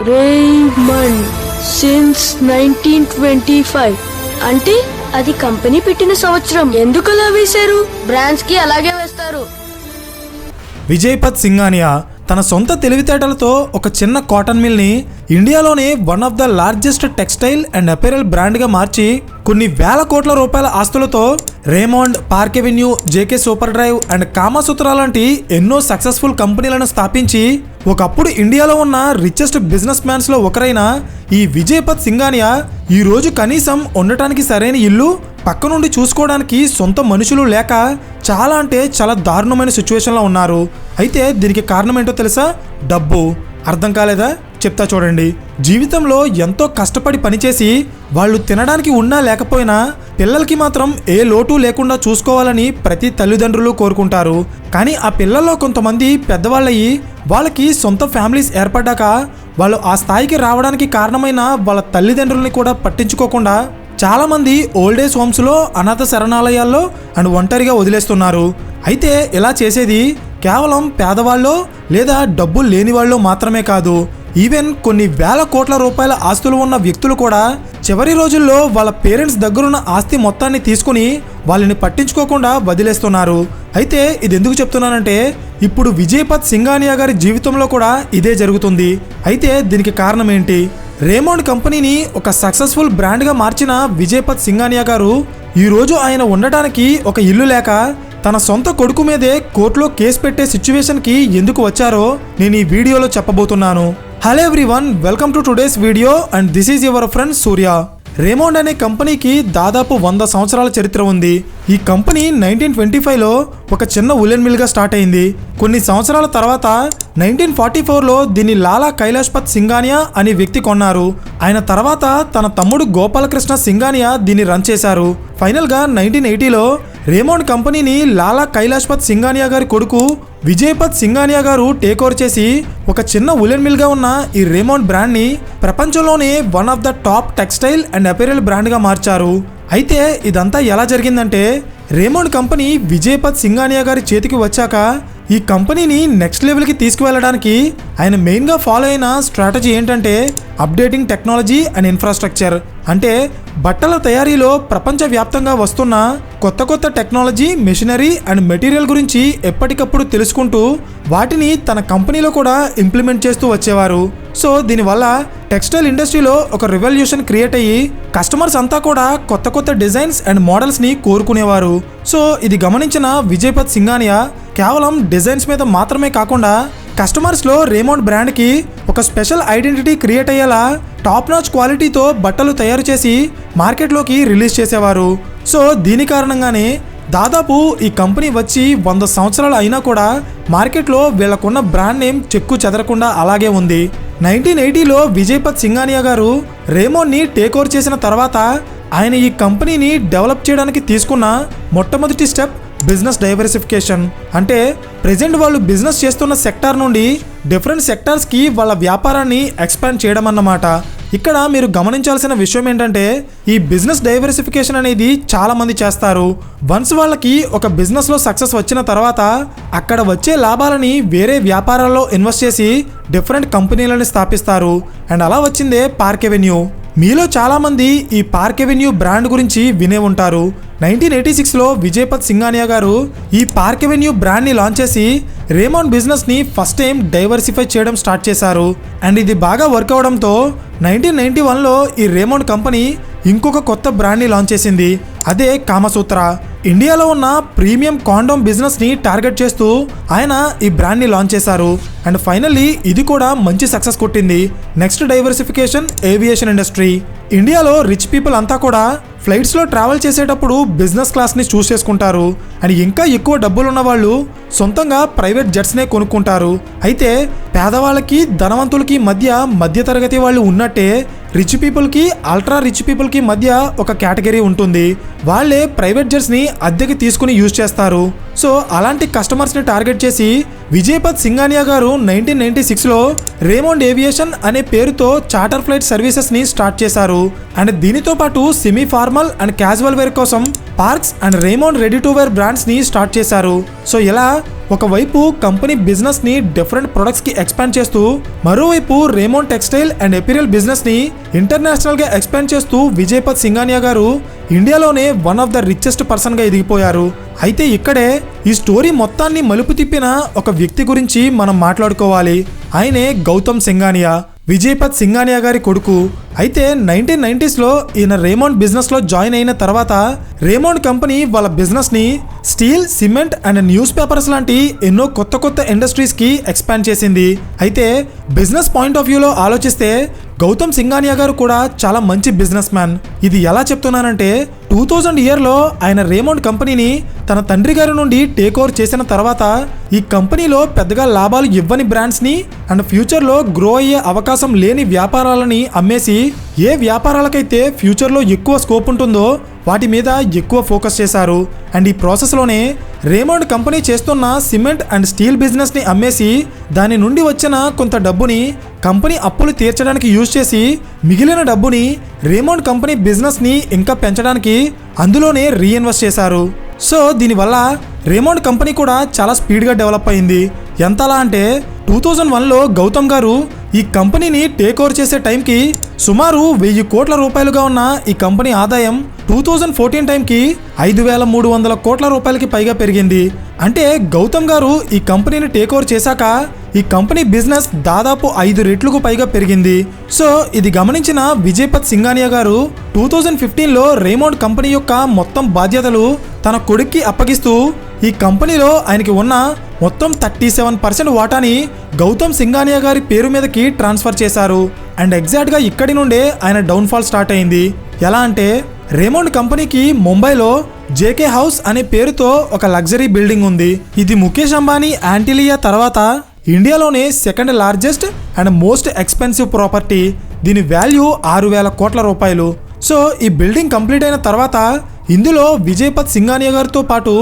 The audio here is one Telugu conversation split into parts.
రేమండ్ సిన్స్ 1925 అంటే అది కంపెనీ పెట్టిన సంవత్సరం. ఎందుకు అలా వేశారు? బ్రాండ్స్ కి అలాగే వేస్తారు. విజయపత్ సింఘానియా తన సొంత తెలివితేటలతో ఒక చిన్న కాటన్ మిల్ని ఇండియాలోనే one of the largest textile and apparel బ్రాండ్గా మార్చి కొన్ని వేల కోట్ల రూపాయల ఆస్తులతో Raymond, Park Avenue, JK super drive and Kamasutra లాంటి ఎన్నో సక్సెస్ఫుల్ కంపెనీలను స్థాపించి ఒకప్పుడు ఇండియాలో ఉన్న రిచెస్ట్ బిజినెస్ మ్యాన్స్లో ఒకరైన ఈ విజయపత్ సింఘానియా ఈరోజు కనీసం ఉండటానికి సరైన ఇల్లు, పక్క నుండి చూసుకోవడానికి సొంత మనుషులు లేక చాలా అంటే చాలా దారుణమైన సిచ్యువేషన్లో ఉన్నారు. అయితే దీనికి కారణం ఏంటో తెలుసా? డబ్బు. అర్థం కాలేదా? చెప్తా చూడండి. జీవితంలో ఎంతో కష్టపడి పనిచేసి వాళ్ళు తినడానికి ఉన్నా లేకపోయినా పిల్లలకి మాత్రం ఏ లోటు లేకుండా చూసుకోవాలని ప్రతి తల్లిదండ్రులు కోరుకుంటారు. కానీ ఆ పిల్లల్లో కొంతమంది పెద్దవాళ్ళయి వాళ్ళకి సొంత ఫ్యామిలీస్ ఏర్పడ్డాక వాళ్ళు ఆ స్థాయికి రావడానికి కారణమైన వాళ్ళ తల్లిదండ్రుల్ని కూడా పట్టించుకోకుండా చాలామంది ఓల్డ్ ఏజ్ హోమ్స్లో, అనాథ శరణాలయాల్లో అండ్ ఒంటరిగా వదిలేస్తున్నారు. అయితే ఇలా చేసేది కేవలం పేదవాళ్ళు లేదా డబ్బులు లేని వాళ్ళు మాత్రమే కాదు. ఈవెన్ కొన్ని వేల కోట్ల రూపాయల ఆస్తులు ఉన్న వ్యక్తులు కూడా చివరి రోజుల్లో వాళ్ళ పేరెంట్స్ దగ్గరున్న ఆస్తి మొత్తాన్ని తీసుకుని వాళ్ళని పట్టించుకోకుండా వదిలేస్తున్నారు. అయితే ఇది ఎందుకు చెప్తున్నానంటే ఇప్పుడు విజయపత్ సింఘానియా గారి జీవితంలో కూడా ఇదే జరుగుతుంది. అయితే దీనికి కారణం ఏంటి? రేమండ్ కంపెనీని ఒక సక్సెస్ఫుల్ బ్రాండ్గా మార్చిన విజయపత్ సింఘానియా గారు ఈరోజు ఆయన ఉండటానికి ఒక ఇల్లు లేక తన సొంత కొడుకు మీదే కోర్టులో కేసు పెట్టే సిచ్యువేషన్కి ఎందుకు వచ్చారో నేను ఈ వీడియోలో చెప్పబోతున్నాను. Hello everyone, welcome to today's video and this is your friend Surya. Raymond అనే కంపెనీకి దాదాపు 100 సంవత్సరాల చరిత్ర ఉంది. ఈ కంపెనీ 1925లో ఒక చిన్న ఉలెన్ మిల్గా స్టార్ట్ అయింది. కొన్ని సంవత్సరాల తర్వాత 1944లో దీన్ని లాలా కైలాష్పత్ సింఘానియా అనే వ్యక్తి కొన్నారు. ఆయన తర్వాత తన తమ్ముడు గోపాలకృష్ణ సింఘానియా దీన్ని రన్ చేశారు. ఫైనల్గా 1980లో రేమండ్ కంపెనీని లాలా కైలాష్పత్ సింఘానియా గారి కొడుకు విజయపత్ సింఘానియా గారు టేక్ ఓవర్ చేసి ఒక చిన్న ఉలెన్ మిల్గా ఉన్న ఈ రేమండ్ బ్రాండ్ని ప్రపంచంలోనే one of the top textile and apparel బ్రాండ్గా మార్చారు. అయితే ఇదంతా ఎలా జరిగిందంటే రేమండ్ కంపెనీ విజయపత్ సింఘానియా గారి చేతికి వచ్చాక ఈ కంపెనీని నెక్స్ట్ లెవెల్కి తీసుకువెళ్ళడానికి ఆయన మెయిన్గా ఫాలో అయిన స్ట్రాటజీ ఏంటంటే అప్డేటింగ్ టెక్నాలజీ అండ్ ఇన్ఫ్రాస్ట్రక్చర్. అంటే బట్టల తయారీలో ప్రపంచవ్యాప్తంగా వస్తున్న కొత్త కొత్త టెక్నాలజీ, మెషినరీ అండ్ మెటీరియల్ గురించి ఎప్పటికప్పుడు తెలుసుకుంటూ వాటిని తన కంపెనీలో కూడా ఇంప్లిమెంట్ చేస్తూ వచ్చేవారు. సో దీనివల్ల టెక్స్టైల్ ఇండస్ట్రీలో ఒక రెవల్యూషన్ క్రియేట్ అయ్యి కస్టమర్స్ అంతా కూడా కొత్త కొత్త డిజైన్స్ అండ్ మోడల్స్ని కోరుకునేవారు. సో ఇది గమనించిన విజయపత్ సింఘానియా కేవలం డిజైన్స్ మీద మాత్రమే కాకుండా కస్టమర్స్లో రేమండ్ బ్రాండ్కి ఒక స్పెషల్ ఐడెంటిటీ క్రియేట్ అయ్యేలా టాప్ నాచ్ క్వాలిటీతో బట్టలు తయారు చేసి మార్కెట్లోకి రిలీజ్ చేసేవారు. సో దీని కారణంగానే దాదాపు ఈ కంపెనీ వచ్చి 100 సంవత్సరాలు అయినా కూడా మార్కెట్లో వీళ్ళకున్న బ్రాండ్ నేమ్ చెక్కు చెదరకుండా అలాగే ఉంది. 1980లో విజయపత్ సింఘానియా గారు రేమండ్ని టేక్ ఓవర్ చేసిన తర్వాత ఆయన ఈ కంపెనీని డెవలప్ చేయడానికి తీసుకున్న మొట్టమొదటి స్టెప్ బిజినెస్ డైవర్సిఫికేషన్. అంటే ప్రెజెంట్ వాళ్ళు బిజినెస్ చేస్తున్న సెక్టార్ నుండి డిఫరెంట్ సెక్టార్స్కి వాళ్ళ వ్యాపారాన్ని ఎక్స్పాండ్ చేయడం అన్నమాట. ఇక్కడ మీరు గమనించాల్సిన విషయం ఏంటంటే ఈ బిజినెస్ డైవర్సిఫికేషన్ అనేది చాలామంది చేస్తారు. వన్స్ వాళ్ళకి ఒక బిజినెస్లో సక్సెస్ వచ్చిన తర్వాత అక్కడ వచ్చే లాభాలని వేరే వ్యాపారాల్లో ఇన్వెస్ట్ చేసి డిఫరెంట్ కంపెనీలను స్థాపిస్తారు. అండ్ అలా వచ్చిందే పార్క్ ఎవెన్యూ. మీలో చాలామంది ఈ పార్క్ ఎవెన్యూ బ్రాండ్ గురించి వినే ఉంటారు. 1986లో విజయపత్ సింఘానియా గారు ఈ పార్క్ ఎవెన్యూ బ్రాండ్ని లాంచ్ చేసి రేమండ్ బిజినెస్ని ఫస్ట్ టైం డైవర్సిఫై చేయడం స్టార్ట్ చేశారు. అండ్ ఇది బాగా వర్క్ అవడంతో 1991లో ఈ రేమండ్ కంపెనీ ఇంకొక కొత్త బ్రాండ్ని లాంచ్ చేసింది. అదే కామసూత్ర. ఇండియాలో ఉన్న ప్రీమియం కాండోమ్ బిజినెస్ని టార్గెట్ చేస్తూ ఆయన ఈ బ్రాండ్ని లాంచ్ చేశారు. అండ్ ఫైనల్లీ ఇది కూడా మంచి సక్సెస్ కొట్టింది. Next diversification aviation industry. ఇండియాలో రిచ్ పీపుల్ అంతా కూడా ఫ్లైట్స్లో ట్రావెల్ చేసేటప్పుడు బిజినెస్ క్లాస్ని చూస్ చేసుకుంటారు. అండ్ ఇంకా ఎక్కువ డబ్బులు ఉన్న వాళ్ళు సొంతంగా ప్రైవేట్ జెట్స్నే కొనుక్కుంటారు. అయితే పేదవాళ్ళకి ధనవంతులకి మధ్యతరగతి వాళ్ళు ఉన్నట్టే రిచ్ పీపుల్కి, అల్ట్రా రిచ్ పీపుల్కి మధ్య ఒక కేటగిరీ ఉంటుంది. వాళ్ళే ప్రైవేట్ జెట్స్ని అద్దెకి తీసుకుని యూజ్ చేస్తారు. సో అలాంటి కస్టమర్స్ని టార్గెట్ చేసి విజయపత్ సింఘానియా గారు 1996లో రేమండ్ ఏవియేషన్ అనే పేరుతో చార్టర్ ఫ్లైట్ సర్వీసెస్ని స్టార్ట్ చేశారు. అండ్ దీనితో పాటు semi formal and casual wear కోసం Parx and Raymond ready to wear బ్రాండ్స్ని స్టార్ట్ చేశారు. సో ఇలా ఒకవైపు కంపెనీ బిజినెస్ ని డిఫరెంట్ ప్రొడక్ట్స్ కి ఎక్స్పాండ్ చేస్తూ, మరోవైపు Raymond textile and apparel business ని ఇంటర్నేషనల్ గా ఎక్స్పాండ్ చేస్తూ విజయపత్ సింఘానియా గారు ఇండియాలోనే one of the richest person గా ఎదిగిపోయారు. అయితే ఇక్కడే ఈ స్టోరీ మొత్తాన్ని మలుపు తిప్పిన ఒక వ్యక్తి గురించి మనం మాట్లాడుకోవాలి. ఆయనే గౌతమ్ సింఘానియా, విజయపత్ సింఘానియా గారి కొడుకు. అయితే 1990s ఈయన రేమండ్ బిజినెస్లో జాయిన్ అయిన తర్వాత రేమండ్ కంపెనీ వాళ్ళ బిజినెస్ని steel, cement and news papers లాంటి ఎన్నో కొత్త కొత్త ఇండస్ట్రీస్కి ఎక్స్పాండ్ చేసింది. అయితే బిజినెస్ పాయింట్ ఆఫ్ వ్యూలో ఆలోచిస్తే గౌతమ్ సింఘానియా గారు కూడా చాలా మంచి బిజినెస్ మ్యాన్. ఇది ఎలా చెప్తున్నానంటే 2000 ఇయర్లో ఆయన రేమండ్ కంపెనీని తన తండ్రి గారి నుండి టేక్ ఓవర్ చేసిన తర్వాత ఈ కంపెనీలో పెద్దగా లాభాలు ఇవ్వని బ్రాండ్స్ని అండ్ ఫ్యూచర్లో గ్రో అయ్యే అవకాశం లేని వ్యాపారాలని అమ్మేసి ఏ వ్యాపారాలకైతే ఫ్యూచర్లో ఎక్కువ స్కోప్ ఉంటుందో వాటి మీద ఎక్కువ ఫోకస్ చేశారు. అండ్ ఈ ప్రాసెస్లోనే రేమండ్ కంపెనీ చేస్తున్న సిమెంట్ అండ్ స్టీల్ బిజినెస్ని అమ్మేసి దాని నుండి వచ్చిన కొంత డబ్బుని కంపెనీ అప్పులు తీర్చడానికి యూజ్ చేసి మిగిలిన డబ్బుని రేమండ్ కంపెనీ బిజినెస్ని ఇంకా పెంచడానికి అందులోనే రీఇన్వెస్ట్ చేశారు. సో దీనివల్ల రేమండ్ కంపెనీ కూడా చాలా స్పీడ్గా డెవలప్ అయింది. ఎంతలా అంటే 2001లో గౌతమ్ గారు ఈ కంపెనీని టేక్ ఓవర్ చేసే టైంకి సుమారు 1000 కోట్ల రూపాయలుగా ఉన్న ఈ కంపెనీ ఆదాయం 2014 టైంకి 5300 కోట్ల రూపాయలకి పైగా పెరిగింది. అంటే గౌతమ్ గారు ఈ కంపెనీని టేక్ ఓవర్ చేశాక ఈ కంపెనీ బిజినెస్ దాదాపు 5 రెట్లకు పైగా పెరిగింది. సో ఇది గమనించిన విజయపత్ సింఘానియా గారు 2015లో రేమండ్ కంపెనీ యొక్క మొత్తం బాధ్యతలు తన కొడుక్కి అప్పగిస్తూ ఈ కంపెనీలో ఆయనకి ఉన్న మొత్తం 37% వాటాని గౌతమ్ సింఘానియా గారి పేరు మీదకి ట్రాన్స్ఫర్ చేశారు. అండ్ ఎగ్జాక్ట్గా ఇక్కడి నుండే ఆయన డౌన్ఫాల్ స్టార్ట్ అయింది. ఎలా అంటే రేమండ్ కంపెనీకి ముంబైలో జేకే హౌస్ అనే పేరుతో ఒక లగ్జరీ బిల్డింగ్ ఉంది. ఇది ముఖేష్ అంబానీ యాంటిలియా తర్వాత ఇండియాలోనే second largest and most expensive property. దీని వాల్యూ 6000 కోట్ల రూపాయలు. సో ఈ బిల్డింగ్ కంప్లీట్ అయిన తర్వాత ఇందులో విజయపత్ సింఘానియా గారితో పాటు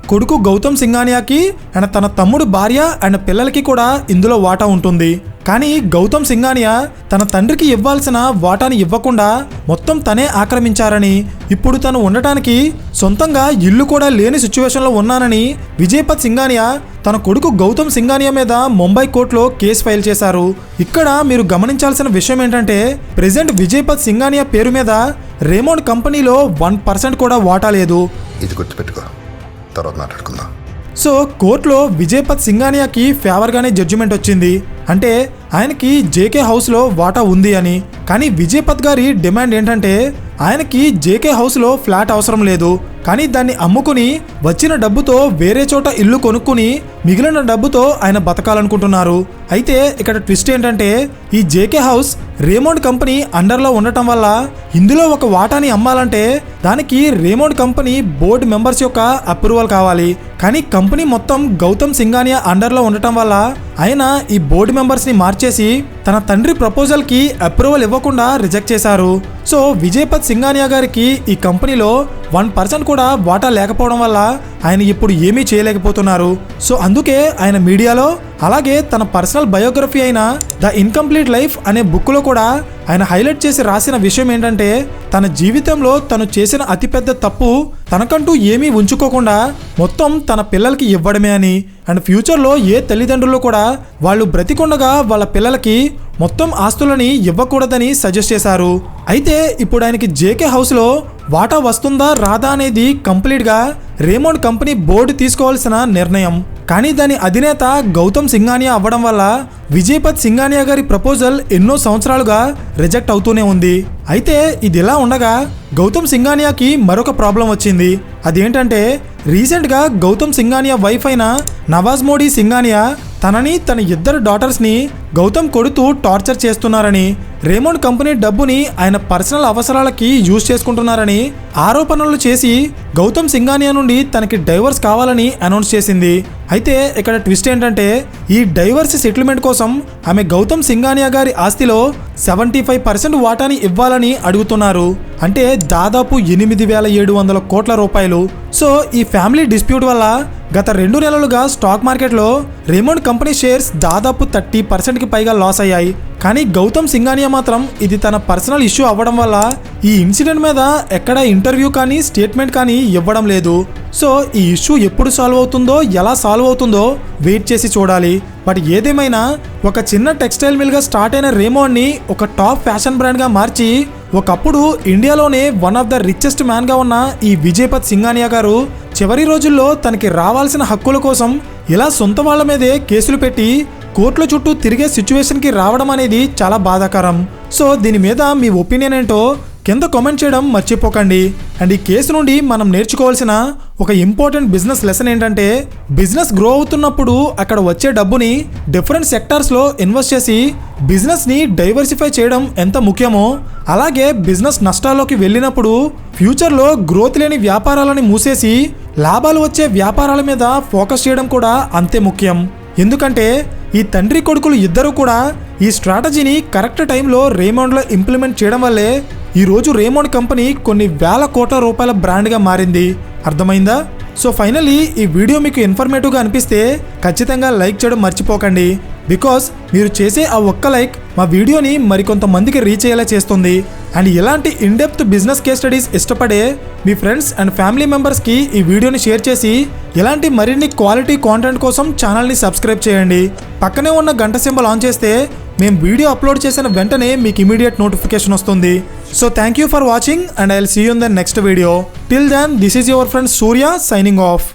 కొడుకు గౌతమ్ సింఘానియాకి అండ్ తన తమ్ముడు భార్య అండ్ పిల్లలకి కూడా ఇందులో వాటా ఉంటుంది. కానీ గౌతమ్ సింఘానియా తన తండ్రికి ఇవ్వాల్సిన వాటాని ఇవ్వకుండా మొత్తం తనే ఆక్రమించారని, ఇప్పుడు తను ఉండటానికి సొంతంగా ఇల్లు కూడా లేని సిచ్యువేషన్లో ఉన్నానని విజయపత్ సింఘానియా తన కొడుకు గౌతమ్ సింఘానియా మీద ముంబై కోర్టులో కేసు ఫైల్ చేశారు. ఇక్కడ మీరు గమనించాల్సిన విషయం ఏంటంటే ప్రెసెంట్ విజయపత్ సింఘానియా పేరు మీద రేమండ్ కంపెనీలో 1% కూడా వాటా లేదు. ఇది గుర్తుపెట్టుకో, తర్వాత మాట్లాడుకుందాం. సో కోర్టులో విజయపత్ సింఘానియాకి ఫేవర్గానే జడ్జిమెంట్ వచ్చింది. అంటే ఆయనకి జేకే హౌస్లో వాటా ఉంది అని. కానీ విజయపత్ గారి డిమాండ్ ఏంటంటే ఆయనకి జేకే హౌస్లో ఫ్లాట్ అవసరం లేదు, కానీ దాన్ని అమ్ముకుని వచ్చిన డబ్బుతో వేరే చోట ఇల్లు కొనుక్కుని మిగిలిన డబ్బుతో ఆయన బతకాలనుకుంటున్నారు. అయితే ఇక్కడ ట్విస్ట్ ఏంటంటే ఈ జేకే హౌస్ రేమండ్ కంపెనీ అండర్లో ఉండటం వల్ల ఇందులో ఒక వాటాని అమ్మాలంటే దానికి రేమండ్ కంపెనీ బోర్డు మెంబర్స్ యొక్క అప్రూవల్ కావాలి. కానీ కంపెనీ మొత్తం గౌతమ్ సింఘానియా అండర్లో ఉండటం వల్ల ఆయన ఈ బోర్డు మెంబర్స్ని మార్చేసి తన తండ్రి ప్రపోజల్కి అప్రూవల్ ఇవ్వకుండా రిజెక్ట్ చేశారు. సో విజయపత్ సింఘానియా గారికి ఈ కంపెనీలో 1% కూడా వాటా లేకపోవడం వల్ల ఆయన ఇప్పుడు ఏమీ చేయలేకపోతున్నారు. సో అందుకే ఆయన మీడియాలో అలాగే తన పర్సనల్ బయోగ్రఫీ అయిన ద ఇన్కంప్లీట్ లైఫ్ అనే బుక్లో కూడా ఆయన హైలైట్ చేసి రాసిన విషయం ఏంటంటే తన జీవితంలో తను చేసిన అతిపెద్ద తప్పు తనకంటూ ఏమీ ఉంచుకోకుండా మొత్తం తన పిల్లలకి ఇవ్వడమే అని. అండ్ ఫ్యూచర్లో ఏ తల్లిదండ్రులు కూడా వాళ్ళు బ్రతికుండగా వాళ్ళ పిల్లలకి మొత్తం ఆస్తులని ఇవ్వకూడదని సజెస్ట్ చేశారు. అయితే ఇప్పుడు ఆయనకి జేకే హౌస్లో వాటా వస్తుందా రాదా అనేది కంప్లీట్గా రేమండ్ కంపెనీ బోర్డు తీసుకోవాల్సిన నిర్ణయం. కానీ దాని అధినేత గౌతమ్ సింఘానియా అవ్వడం వల్ల విజయపత్ సింఘానియా గారి ప్రపోజల్ ఎన్నో సంవత్సరాలుగా రిజెక్ట్ అవుతూనే ఉంది. అయితే ఇది ఇలా ఉండగా గౌతమ్ సింఘానియాకి మరొక ప్రాబ్లం వచ్చింది. అదేంటంటే రీసెంట్గా గౌతమ్ సింఘానియా వైఫ్ అయిన నవాజ్ మోడీ సింఘానియా తనని తన 2 డాటర్స్ని గౌతమ్ కొడుతూ టార్చర్ చేస్తున్నారని, రేమండ్ కంపెనీ డబ్బుని ఆయన పర్సనల్ అవసరాలకి యూజ్ చేసుకుంటున్నారని ఆరోపణలు చేసి గౌతమ్ సింఘానియా నుండి తనకి డైవర్స్ కావాలని అనౌన్స్ చేసింది. అయితే ఇక్కడ ట్విస్ట్ ఏంటంటే ఈ డైవర్స్ సెటిల్మెంట్ కోసం ఆమె గౌతమ్ సింఘానియా గారి ఆస్తిలో 75% వాటాని ఇవ్వాలని అడుగుతున్నారు. అంటే దాదాపు 8700 కోట్ల రూపాయలు. సో ఈ ఫ్యామిలీ డిస్ప్యూట్ వల్ల గత 2 నెలలుగా స్టాక్ మార్కెట్లో రేమండ్ కంపెనీ షేర్స్ దాదాపు 30% 50%కి పైగా లాస్ అయ్యాయి. కానీ గౌతమ్ సింఘానియా మాత్రం ఇది తన పర్సనల్ ఇష్యూ అవ్వడం వల్ల ఈ ఇన్సిడెంట్ మీద ఎక్కడ ఇంటర్వ్యూ కానీ స్టేట్మెంట్ కానీ ఇవ్వడం లేదు. సో ఈ ఇష్యూ ఎప్పుడు సాల్వ్ అవుతుందో, ఎలా సాల్వ్ అవుతుందో వెయిట్ చేసి చూడాలి. బట్ ఏదేమైనా ఒక చిన్న టెక్స్టైల్ మిల్గా స్టార్ట్ అయిన రేమోండ్ని ఒక టాప్ ఫ్యాషన్ బ్రాండ్గా మార్చి ఒకప్పుడు ఇండియాలోనే వన్ ఆఫ్ ద రిచెస్ట్ మ్యాన్గా ఉన్న ఈ విజయపత్ సింఘానియా గారు చివరి రోజుల్లో తనకి రావాల్సిన హక్కుల కోసం ఇలా సొంత వాళ్ళ మీదే కేసులు పెట్టి కోర్టుల చుట్టూ తిరిగే సిచ్యువేషన్కి రావడం అనేది చాలా బాధాకరం. సో దీని మీద మీ ఒపీనియన్ ఏంటో కింద కామెంట్ చేయడం మర్చిపోకండి. అండ్ ఈ కేసు నుండి మనం నేర్చుకోవాల్సిన ఒక ఇంపార్టెంట్ బిజినెస్ లెసన్ ఏంటంటే, బిజినెస్ గ్రో అవుతున్నప్పుడు అక్కడ వచ్చే డబ్బుని డిఫరెంట్ సెక్టార్స్లో ఇన్వెస్ట్ చేసి బిజినెస్ని డైవర్సిఫై చేయడం ఎంత ముఖ్యమో, అలాగే బిజినెస్ నష్టాల్లోకి వెళ్ళినప్పుడు ఫ్యూచర్లో గ్రోత్ లేని వ్యాపారాలని మూసేసి లాభాలు వచ్చే వ్యాపారాల మీద ఫోకస్ చేయడం కూడా అంతే ముఖ్యం. ఎందుకంటే ఈ తండ్రి కొడుకులు ఇద్దరు కూడా ఈ స్ట్రాటజీని కరెక్ట్ టైంలో రేమోండ్లో ఇంప్లిమెంట్ చేయడం వల్లే ఈరోజు రేమోండ్ కంపెనీ కొన్ని వేల కోట్ల రూపాయల బ్రాండ్గా మారింది. అర్థమైందా? సో ఫైనల్లీ ఈ వీడియో మీకు ఇన్ఫర్మేటివ్గా అనిపిస్తే ఖచ్చితంగా లైక్ చేయడం మర్చిపోకండి. బికాస్ మీరు చేసే ఆ ఒక్క లైక్ మా వీడియోని మరికొంతమందికి రీచ్ అయ్యేలా చేస్తుంది. అండ్ ఇలాంటి ఇన్డెప్త్ బిజినెస్ కేస్ స్టడీస్ ఇష్టపడే మీ ఫ్రెండ్స్ అండ్ ఫ్యామిలీ మెంబర్స్కి ఈ వీడియోని షేర్ చేసి ఇలాంటి మరిన్ని క్వాలిటీ కాంటెంట్ కోసం ఛానల్ని సబ్స్క్రైబ్ చేయండి. పక్కనే ఉన్న గంట సింబల్ ఆన్ చేస్తే మేము వీడియో అప్లోడ్ చేసిన వెంటనే మీకు ఇమీడియట్ నోటిఫికేషన్ వస్తుంది. So thank you for watching and I will see you in the next video. Till then this is your friend Surya signing of.